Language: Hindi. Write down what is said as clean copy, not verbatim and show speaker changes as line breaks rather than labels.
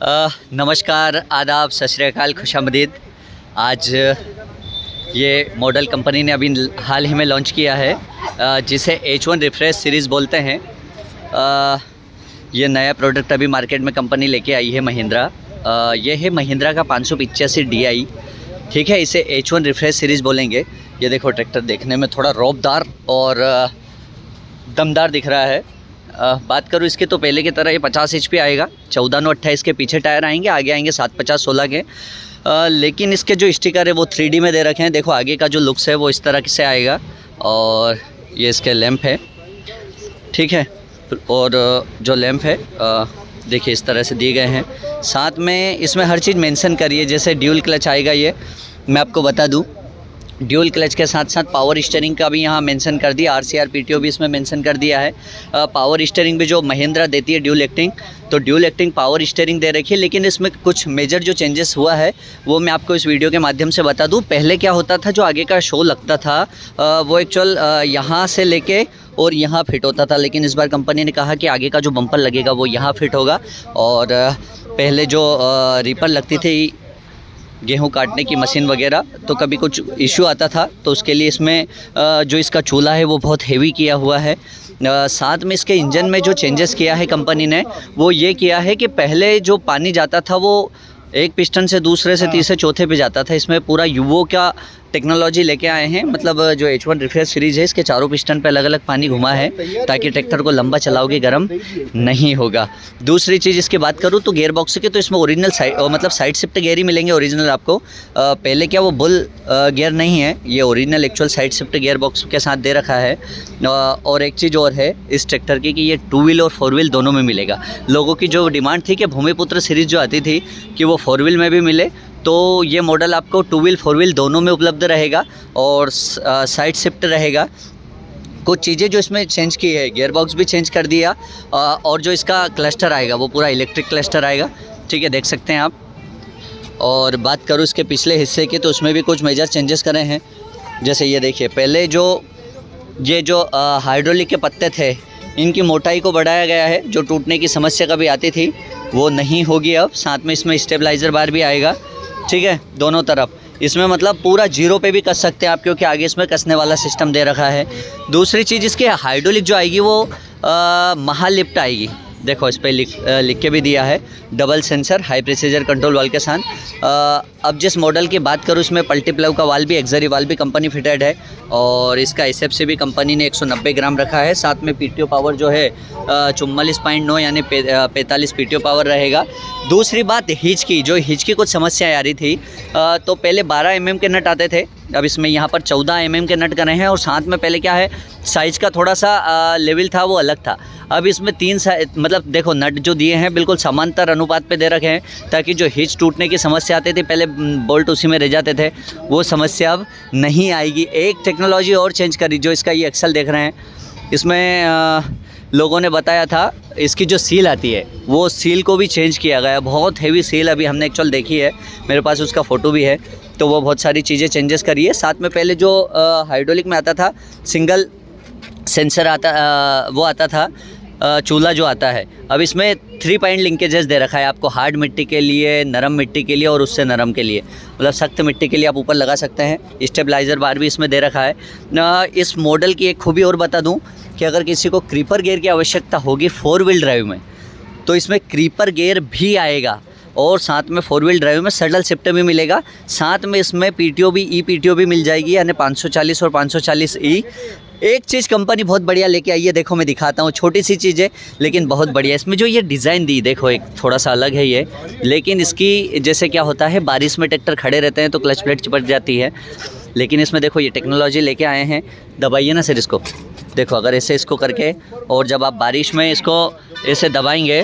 नमस्कार, आदाब, सत श्री अकाल, खुशामदीद। आज ये मॉडल कंपनी ने अभी हाल ही में लॉन्च किया है जिसे H1 रिफ्रेश सीरीज़ बोलते हैं। ये नया प्रोडक्ट अभी मार्केट में कंपनी लेके आई है महिंद्रा। ये है महिंद्रा का 585 DI, ठीक है। इसे H1 रिफ्रेश सीरीज़ बोलेंगे। ये देखो ट्रैक्टर देखने में थोड़ा रौबदार और दमदार दिख रहा है। बात करूँ इसके तो पहले की तरह ये 50 HP आएगा, 14/28 के पीछे टायर आएंगे, आगे आएंगे 750/16 के। लेकिन इसके जो स्टिकर है वो 3D में दे रखे हैं। देखो आगे का जो लुक्स है वो इस तरह से आएगा और ये इसके लैंप है, ठीक है। और जो लैंप है देखिए इस तरह से दिए गए हैं। साथ में इसमें हर चीज़ मेंशन करिए, जैसे ड्यूल क्लच आएगा। ये मैं आपको बता दूं, ड्यूल क्लच के साथ साथ पावर स्टीयरिंग का भी यहाँ मेंशन कर दिया, RCR PTO भी इसमें मेंशन कर दिया है। पावर स्टीयरिंग भी जो महिंद्रा देती है ड्यूल एक्टिंग, तो ड्यूल एक्टिंग पावर स्टीयरिंग दे रखी है। लेकिन इसमें कुछ मेजर जो चेंजेस हुआ है वो मैं आपको इस वीडियो के माध्यम से बता दूं। पहले क्या होता था, जो आगे का शो लगता था वो एक्चुअल यहाँ से लेके और यहाँ फिट होता था। लेकिन इस बार कंपनी ने कहा कि आगे का जो बम्पर लगेगा वो यहाँ फिट होगा। और पहले जो रीपर लगती थी गेहूं काटने की मशीन वगैरह, तो कभी कुछ इशू आता था तो उसके लिए इसमें जो इसका चूल्हा है वो बहुत हेवी किया हुआ है। साथ में इसके इंजन में जो चेंजेस किया है कंपनी ने वो ये किया है कि पहले जो पानी जाता था वो एक पिस्टन से दूसरे से तीसरे चौथे पे जाता था। इसमें पूरा यूवो का टेक्नोलॉजी लेके आए हैं। मतलब जो H1 रिफ्रेश सीरीज़ है इसके चारों पिस्टन पे अलग अलग पानी घुमा है ताकि ट्रैक्टर को लंबा चलाओगे गर्म नहीं होगा। दूसरी चीज़ इसकी बात करूँ तो गियर बॉक्स की, तो इसमें ओरिजिनल साइड शिफ्ट गियर ही मिलेंगे ओरिजिनल आपको। पहले क्या वो बुल गियर नहीं है, ये original actual side shift gear box के साथ दे रखा है। और एक चीज़ और है इस ट्रैक्टर की कि ये 2 व्हील और 4 व्हील दोनों में मिलेगा। लोगों की जो डिमांड थी कि भूमिपुत्र सीरीज़ जो आती थी कि वो 4 व्हील में भी मिले, तो ये मॉडल आपको 2 व्हील 4 व्हील दोनों में उपलब्ध रहेगा और साइड शिफ्ट रहेगा। कुछ चीज़ें जो इसमें चेंज की है, गियर बॉक्स भी चेंज कर दिया और जो इसका क्लस्टर आएगा वो पूरा इलेक्ट्रिक क्लस्टर आएगा, ठीक है, देख सकते हैं आप। और बात करूँ इसके पिछले हिस्से की, तो उसमें भी कुछ मेजर चेंजेस करे हैं। जैसे ये देखिए, पहले जो हाइड्रोलिक के पत्ते थे इनकी मोटाई को बढ़ाया गया है। जो टूटने की समस्या कभी आती थी वो नहीं होगी अब। साथ में इसमें स्टेबलाइज़र बार भी आएगा, ठीक है, दोनों तरफ। इसमें मतलब पूरा 0 पे भी कस सकते हैं आप, क्योंकि आगे इसमें कसने वाला सिस्टम दे रखा है। दूसरी चीज़ इसकी हाइड्रोलिक जो आएगी वो महालिफ्ट आएगी। देखो इस पर लिख के भी दिया है, double sensor high pressure control valve के साथ। अब जिस मॉडल की बात करूँ, इसमें पल्टीप्लव का वाल्व भी, एक्सरी वाल्व भी कंपनी फिटेड है। और इसका SFC भी कंपनी ने 190 ग्राम रखा है। साथ में PTO पावर जो है 44.9 यानी 45 PTO पावर रहेगा। दूसरी बात हिच की, जो हिच की कुछ समस्याएं आ रही थी, तो पहले 12 mm के नट आते थे, अब इसमें यहाँ पर 14 mm के नट करे हैं। और साथ में पहले क्या है, साइज़ का थोड़ा सा लेवल था वो अलग था। अब इसमें 3 मतलब देखो नट जो दिए हैं बिल्कुल समांतर अनुपात पे दे रखे हैं, ताकि जो हिच टूटने की समस्या आती थी, पहले बोल्ट उसी में रह जाते थे, वो समस्या अब नहीं आएगी। एक टेक्नोलॉजी और चेंज करी, जो इसका ये एक्सल देख रहे हैं, इसमें लोगों ने बताया था इसकी जो सील आती है वो सील को भी चेंज किया गया है। बहुत हेवी सील अभी हमने एक्चुअल देखी है, मेरे पास उसका फ़ोटो भी है। तो वो बहुत सारी चीज़ें चेंजेस करी है। साथ में पहले जो हाइड्रोलिक में आता था सिंगल सेंसर वो आता था, चूल्हा जो आता है, अब इसमें 3 पॉइंट लिंकेजेस दे रखा है आपको, हार्ड मिट्टी के लिए, नरम मिट्टी के लिए और उससे नरम के लिए। मतलब सख्त मिट्टी के लिए आप ऊपर लगा सकते हैं। स्टेबलाइज़र बार भी इसमें दे रखा है। इस मॉडल की एक खूबी और बता दूं कि अगर किसी को क्रीपर गियर की आवश्यकता होगी 4 व्हील ड्राइव में, तो इसमें क्रीपर गियर भी आएगा। और साथ में 4 व्हील ड्राइव में सडल शिफ्ट भी मिलेगा। साथ में इसमें PTO भी, PTO भी मिल जाएगी, यानी 540 और 540E। एक चीज़ कंपनी बहुत बढ़िया लेके आई है, देखो मैं दिखाता हूँ, छोटी सी चीज़ है लेकिन बहुत बढ़िया। इसमें जो ये डिज़ाइन दी, देखो एक थोड़ा सा अलग है ये, लेकिन इसकी जैसे क्या होता है, बारिश में ट्रैक्टर खड़े रहते हैं तो क्लच प्लेट चिपक जाती है, लेकिन इसमें देखो ये टेक्नोलॉजी लेके आए हैं। दबाइए ना सर इसको, देखो अगर ऐसे इसको करके, और जब आप बारिश में इसको ऐसे दबाएंगे